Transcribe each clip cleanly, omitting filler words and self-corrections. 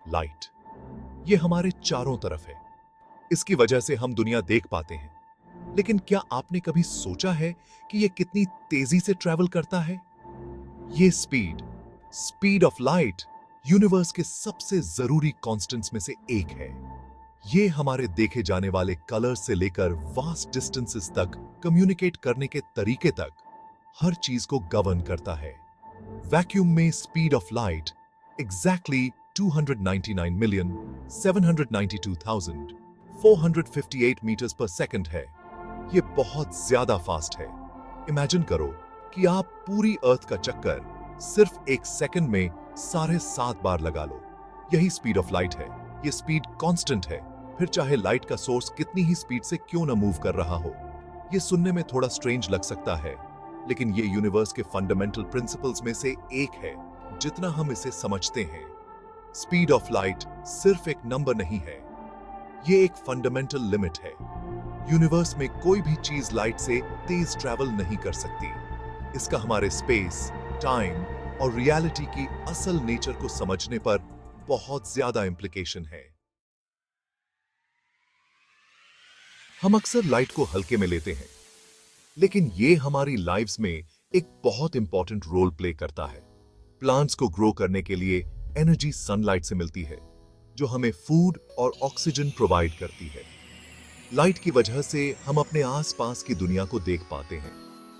Light. ये हमारे चारों तरफ है। इसकी वजह से हम दुनिया देख पाते हैं। लेकिन क्या आपने कभी सोचा है कि ये कितनी तेजी से ट्रैवल करता है? ये speed, speed of light, universe के सबसे जरूरी कांस्टेंट्स में से एक है। ये हमारे देखे जाने वाले कलर्स से लेकर वास्ट डिस्टेंसेस तक कम्युनिकेट करने के तरीके तक हर चीज को गवर्न करता है। वैक्यूम में speed of light exactly 299,792,458 metres पर सेकंड है। ये बहुत ज्यादा फास्ट है। इमेजिन करो कि आप पूरी अर्थ का चक्कर सिर्फ एक सेकंड में 7.5 बार लगा लो। यही स्पीड ऑफ लाइट है। ये स्पीड कांस्टेंट है, फिर चाहे लाइट का सोर्स कितनी ही स्पीड से क्यों ना मूव कर रहा हो। ये सुनने में थोड़ा स्ट्रेंज लग सकता है, लेकिन ये यूनिवर्स के फंडामेंटल प्रिंसिपल्स में से एक है। जितना हम इसे समझते हैं, स्पीड ऑफ लाइट सिर्फ एक नंबर नहीं है, ये एक फंडामेंटल लिमिट है। यूनिवर्स में कोई भी चीज लाइट से तेज ट्रैवल नहीं कर सकती। इसका हमारे स्पेस, टाइम और रियलिटी की असल नेचर को समझने पर बहुत ज्यादा इंप्लीकेशन है। हम अक्सर लाइट को हल्के में लेते हैं, लेकिन ये हमारी लाइव्स में एक बहुत इंपॉर्टेंट रोल प्ले करता है। प्लांट्स को ग्रो करने के लिए एनर्जी सनलाइट से मिलती है, जो हमें फूड और ऑक्सीजन प्रोवाइड करती है। लाइट की वजह से हम अपने आसपास की दुनिया को देख पाते हैं,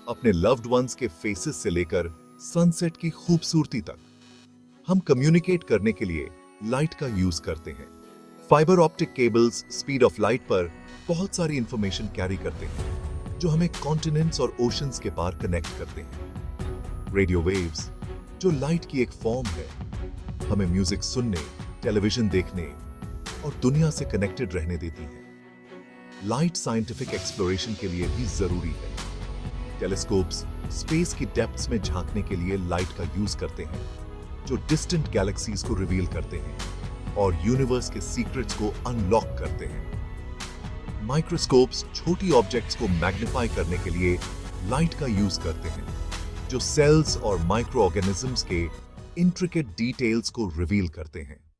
अपने लव्ड वंस के फेसेस से लेकर सनसेट की खूबसूरती तक। हम कम्युनिकेट करने के लिए लाइट का यूज करते हैं। Fibre optic cables speed of light पर बहुत सारी इंफॉर्मेशन कैरी करते हैं, जो हमें कॉन्टिनेंट्स और ओशंस के पार कनेक्ट करते हैं। रेडियो वेव्स, जो लाइट की एक फॉर्म है, हमें म्यूजिक सुनने, टेलीविजन देखने और दुनिया से कनेक्टेड रहने देती है। लाइट साइंटिफिक एक्सप्लोरेशन के लिए भी जरूरी है। टेलीस्कोप्स स्पेस की डेप्थ्स में झांकने के लिए लाइट का यूज करते हैं, जो डिस्टेंट गैलेक्सीज को रिवील करते हैं और यूनिवर्स के सीक्रेट्स को अनलॉक करते हैं। माइक्रोस्कोप्स छोटी ऑब्जेक्ट्स को मैग्नीफाई करने के लिए लाइट का यूज करते हैं, जो सेल्स और माइक्रो ऑर्गेनिजम्स के इंट्रिकेट डिटेल्स को रिवील करते हैं।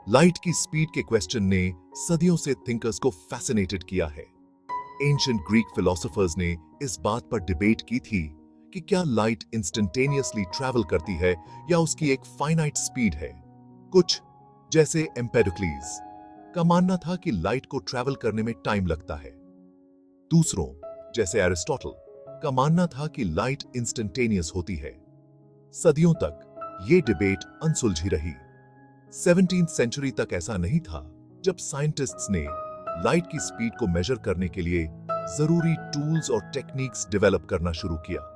लाइट की स्पीड के क्वेश्चन ने सदियों से थिंकर्स को फैसिनेटेड किया है। एंशिएंट ग्रीक फिलोसोफर्स ने इस बात पर डिबेट की थी कि क्या लाइट इंस्टेंटेनियसली ट्रैवल करती है या उसकी एक फाइनाइट स्पीड है। कुछ, जैसे एम्पेडोक्लीज, का मानना था कि लाइट को ट्रैवल करने में टाइम लगता है। दूसरों, जैसे एरिस्टोटल, का मानना था कि लाइट इंस्टेंटेनियस होती है। सदियों तक ये डिबेट अनसुलझी रही। 17वीं सेंचुरी तक ऐसा नहीं था, जब साइंटिस्ट्स ने लाइट की स्पीड को मेजर करने के लिए जरूरी टूल्स और टेक्निक्स डेवलप करना शुरू किया।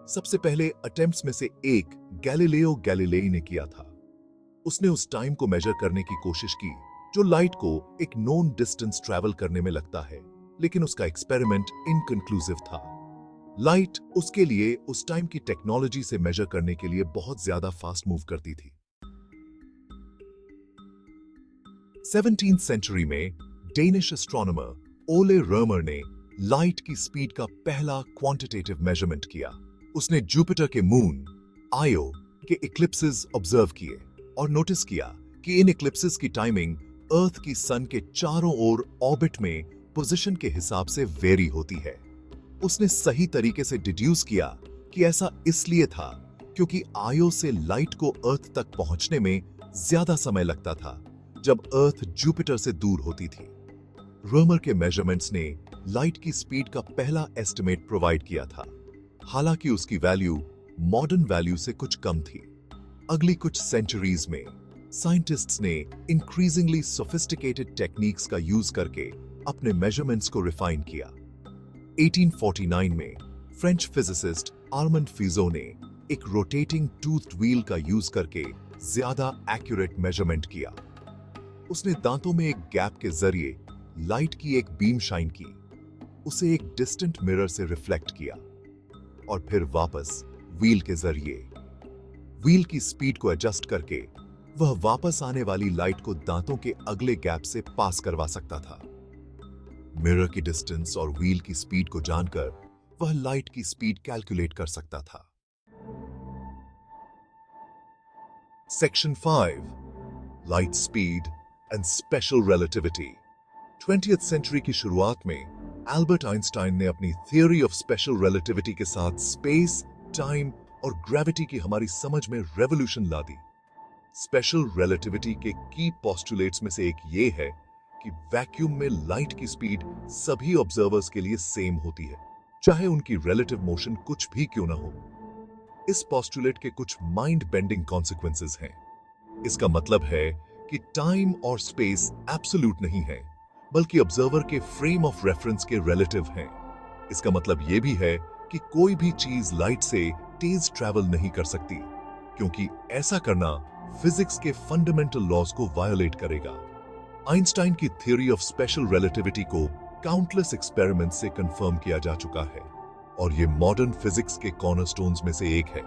सबसे पहले अटेम्प्ट्स में से एक गैलीलियो गैलीलेई ने किया था। उसने उस टाइम को मेजर करने की कोशिश की जो लाइट को एक नोन डिस्टेंस ट्रैवल करने में लगता है, लेकिन उसका एक्सपेरिमेंट इनकंक्लूसिव था। लाइट उसके लिए उस टाइम की टेक्नोलॉजी से मेजर करने के लिए बहुत ज्यादा फास्ट मूव करती थी। 17वीं सेंचुरी में डेनिश एस्ट्रोनॉमर ओले रर्मर ने लाइट की स्पीड का पहला क्वांटिटेटिव मेजरमेंट किया। उसने जुपिटर के मून आयो के इक्लिप्सेस ऑब्जर्व किए और नोटिस किया कि इन इक्लिप्सेस की टाइमिंग अर्थ की सन के चारों ओर ऑर्बिट में पोजीशन के हिसाब से वेरी होती है। उसने सही तरीके से डिड्यूस किया कि ऐसा इसलिए था क्योंकि आयो से लाइट को अर्थ तक पहुंचने में ज्यादा समय लगता था जब अर्थ जुपिटर से दूर होती थी। रर्मर के मेजरमेंट्स ने लाइट की स्पीड का पहला एस्टिमेट प्रोवाइड किया था, हालांकि उसकी वैल्यू मॉडर्न वैल्यू से कुछ कम थी। अगली कुछ सेंचुरीज में साइंटिस्ट्स ने इंक्रीजिंगली सोफिस्टिकेटेड टेक्निक्स का यूज करके अपने मेजरमेंट्स को रिफाइन किया। 1849 में फ्रेंच फिजिसिस्ट आर्मंड फिजो ने एक रोटेटिंग टूथड व्हील का यूज करके ज्यादा एक्यूरेट मेजरमेंट किया। उसने दांतों में एक गैप के जरिए लाइट की एक बीम शाइन की, उसे एक डिस्टेंट मिरर से रिफ्लेक्ट किया और फिर वापस व्हील के जरिए व्हील की स्पीड को एडजस्ट करके वह वापस आने वाली लाइट को दांतों के अगले गैप से पास करवा सकता था। मिरर की डिस्टेंस और व्हील की स्पीड को जानकर वह लाइट की स्पीड कैलकुलेट कर सकता था। Section 5. Light speed and special relativity. 20th century की शुरुआत में एल्बर्ट आइंस्टाइन ने अपनी थियोरी ऑफ स्पेशल रिलेटिविटी के साथ स्पेस, टाइम और ग्रेविटी की हमारी समझ में रेवोल्यूशन ला दी। स्पेशल रिलेटिविटी के की पोस्टुलेट्स में से एक ये है कि वैक्यूम में लाइट की स्पीड सभी ऑब्जर्वर्स के लिए सेम होती है, चाहे उनकी रिलेटिव मोशन कुछ भी क्यों ना हो। इस पोस्टुलेट के कुछ माइंड बेंडिंग कॉन्सिक्वेंसेस हैं। इसका मतलब है कि टाइम और स्पेस एब्सोल्यूट नहीं है, बल्कि ऑब्जर्वर के फ्रेम ऑफ रेफरेंस के रिलेटिव हैं। इसका मतलब यह भी है कि कोई भी चीज लाइट से तेज ट्रैवल नहीं कर सकती, क्योंकि ऐसा करना फिजिक्स के फंडामेंटल लॉज को वायोलेट करेगा। आइंस्टाइन की थ्योरी ऑफ स्पेशल रिलेटिविटी को काउंटलेस एक्सपेरिमेंट से कंफर्म किया जा चुका है और ये मॉडर्न फिजिक्स के कॉर्नरस्टोन्स में से एक है।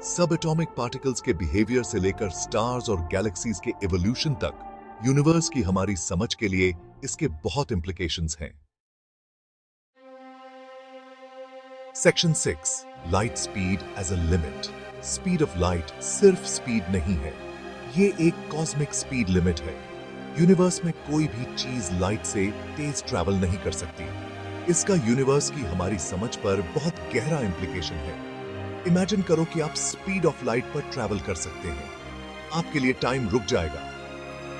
सब एटॉमिक पार्टिकल्स के बिहेवियर से लेकर स्टार्स और गैलेक्सीज के एवोल्यूशन तक यूनिवर्स की हमारी समझ के लिए इसके बहुत इंप्लीकेशंस हैं। Section 6. Light speed as a limit. Speed of light सिर्फ स्पीड नहीं है, ये एक कॉस्मिक स्पीड लिमिट है। यूनिवर्स में कोई भी चीज लाइट से तेज ट्रैवल नहीं कर सकती। इसका यूनिवर्स की हमारी समझ पर बहुत गहरा इंप्लीकेशन है। इमेजिन करो कि आप स्पीड ऑफ लाइट पर ट्रैवल कर सकते हैं। आपके लिए टाइम रुक जाएगा।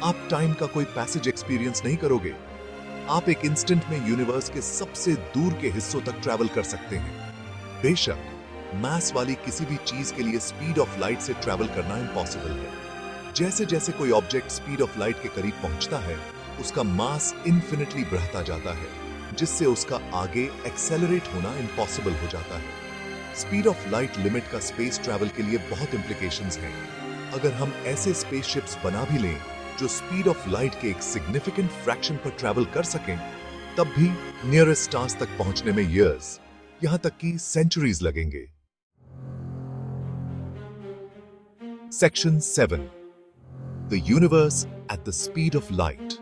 आप टाइम का कोई पैसेज एक्सपीरियंस नहीं करोगे। आप एक इंस्टेंट में यूनिवर्स के सबसे दूर के हिस्सों तक ट्रैवल कर सकते हैं। बेशक मास वाली किसी भी चीज के लिए स्पीड ऑफ लाइट से ट्रैवल करना इम्पॉसिबल है। जैसे जैसे कोई ऑब्जेक्ट स्पीड ऑफ लाइट के करीब पहुंचता है, उसका मास इन्फिनिटली बढ़ता जाता है, जिससे उसका आगे एक्सेलरेट होना इम्पॉसिबल हो जाता है। स्पीड ऑफ लाइट लिमिट का स्पेस ट्रैवल के लिए बहुत इंप्लीकेशंस हैं। अगर हम ऐसे स्पेसशिप्स बना भी लें जो स्पीड ऑफ लाइट के एक सिग्निफिकेंट फ्रैक्शन पर ट्रैवल कर सकें, तब भी नियरेस्ट स्टार्स तक पहुंचने में ईयर्स, यहां तक कि सेंचुरीज लगेंगे। Section 7. The universe at the speed of light.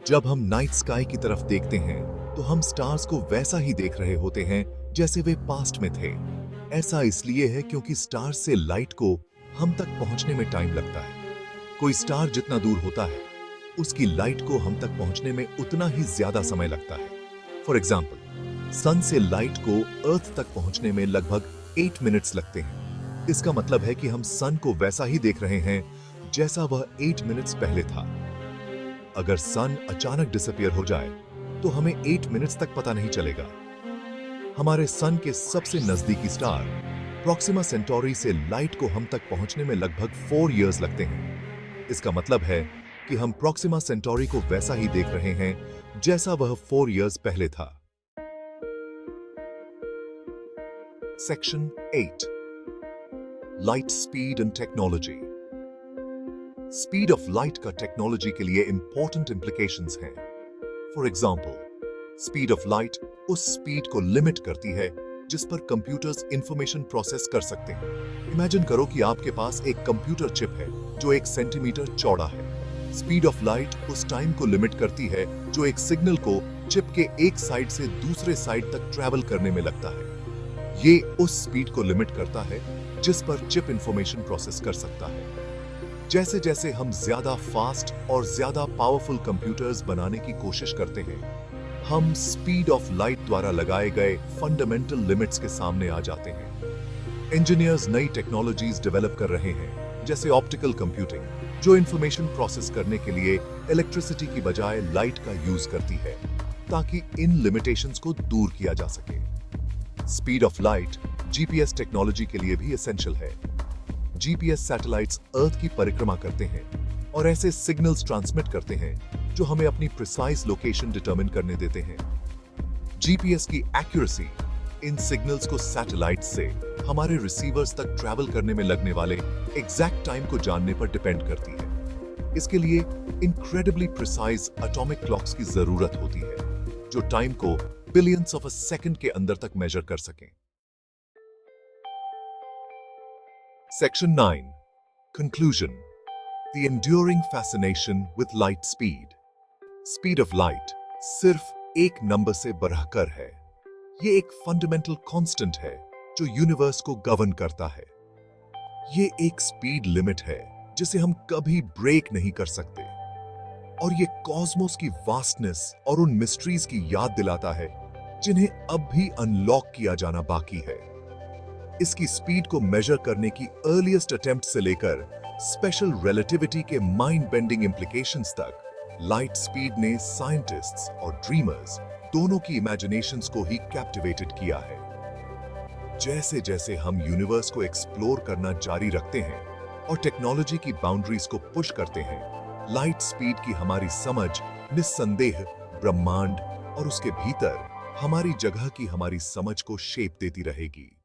जब हम नाइट स्काई की तरफ देखते हैं तो हम स्टार्स को वैसा ही देख रहे होते हैं जैसे वे पास्ट में थे। ऐसा इसलिए है क्योंकि स्टार्स से लाइट को हम तक पहुंचने में टाइम लगता है। कोई स्टार जितना दूर होता है, उसकी लाइट को हम तक पहुंचने में उतना ही ज्यादा समय लगता है। फॉर एग्जाम्पल, सन से लाइट को अर्थ तक पहुंचने में लगभग 8 मिनट्स लगते हैं। इसका मतलब है कि हम सन को वैसा ही देख रहे हैं जैसा वह 8 मिनट्स पहले था। अगर सन अचानक डिसअपीयर हो जाए तो हमें 8 मिनट्स तक पता नहीं चलेगा। हमारे सन के सबसे नजदीकी स्टार प्रोक्सिमा सेंटोरी से लाइट को हम तक पहुंचने में लगभग 4 इयर्स लगते हैं। इसका मतलब है कि हम प्रोक्सिमा सेंटोरी को वैसा ही देख रहे हैं जैसा वह 4 इयर्स पहले था। Section 8. Light speed and technology. Speed of light का टेक्नोलॉजी के लिए इंपॉर्टेंट इंप्लीकेशंस हैं। For example, speed of light उस स्पीड को लिमिट करती है जिस पर कंप्यूटर्स इंफॉर्मेशन प्रोसेस कर सकते हैं। इमेजिन करो कि आपके पास एक कंप्यूटर चिप है जो 1 सेंटीमीटर चौड़ा है। स्पीड ऑफ लाइट उस टाइम को लिमिट करती है जो एक सिग्नल को चिप के एक साइड से दूसरे साइड तक ट्रैवल करने में लगता है। ये उस स्पीड को लिमिट करता है जिस पर चिप इंफॉर्मेशन प्रोसेस कर सकता है। जैसे जैसे हम ज्यादा फास्ट और ज्यादा पावरफुल कंप्यूटर्स बनाने की कोशिश करते हैं, हम स्पीड ऑफ लाइट द्वारा लगाए गए फंडामेंटल लिमिट्स के सामने आ जाते हैं। इंजीनियर्स नई टेक्नोलॉजीज डेवलप कर रहे हैं, जैसे ऑप्टिकल कंप्यूटिंग, जो इंफॉर्मेशन प्रोसेस करने के लिए इलेक्ट्रिसिटी की बजाय लाइट का यूज करती है, ताकि इन लिमिटेशंस को दूर किया जा सके। Speed of light GPS technology के लिए भी एसेंशियल है। जीपीएस सैटेलाइट्स अर्थ की परिक्रमा करते हैं और ऐसे सिग्नल्स ट्रांसमिट करते हैं जो हमें अपनी प्रिसाइज लोकेशन डिटरमिन करने देते हैं। जीपीएस की एक्यूरेसी इन सिग्नल्स को सैटेलाइट से हमारे रिसीवर्स तक ट्रैवल करने में लगने वाले एग्जैक्ट टाइम को जानने पर डिपेंड करती है। इसके लिए इनक्रेडिबली प्रिसाइज एटॉमिक क्लॉक्स की जरूरत होती है, जो टाइम को बिलियंस ऑफ अ सेकंड के अंदर तक मेजर कर सकें। Section 9. Conclusion. The enduring fascination with light speed. Speed of light सिर्फ एक नंबर से बढ़कर है। ये एक फंडामेंटल कांस्टेंट है जो यूनिवर्स को गवर्न करता है। ये एक स्पीड लिमिट है जिसे हम कभी ब्रेक नहीं कर सकते। और ये कॉस्मोस की वास्टनेस और उन मिस्ट्रीज की याद दिलाता है जिन्हें अब भी अनलॉक किया जाना बाकी है। इसकी स्पीड को मेजर करने की अर्लीस्ट अटेम्प्ट से लेकर स्पेशल रिलेटिविटी के माइंड बेंडिंग इंप्लीकेशंस तक, लाइट स्पीड ने साइंटिस्ट्स और ड्रीमर्स दोनों की इमेजिनेशंस को ही कैप्टिवेटेड किया है। जैसे जैसे हम यूनिवर्स को एक्सप्लोर करना जारी रखते हैं और टेक्नोलॉजी की बाउंड्रीज को पुश करते हैं, लाइट स्पीड की हमारी समझ निस्संदेह ब्रह्मांड और उसके भीतर हमारी जगह की हमारी समझ को शेप देती रहेगी।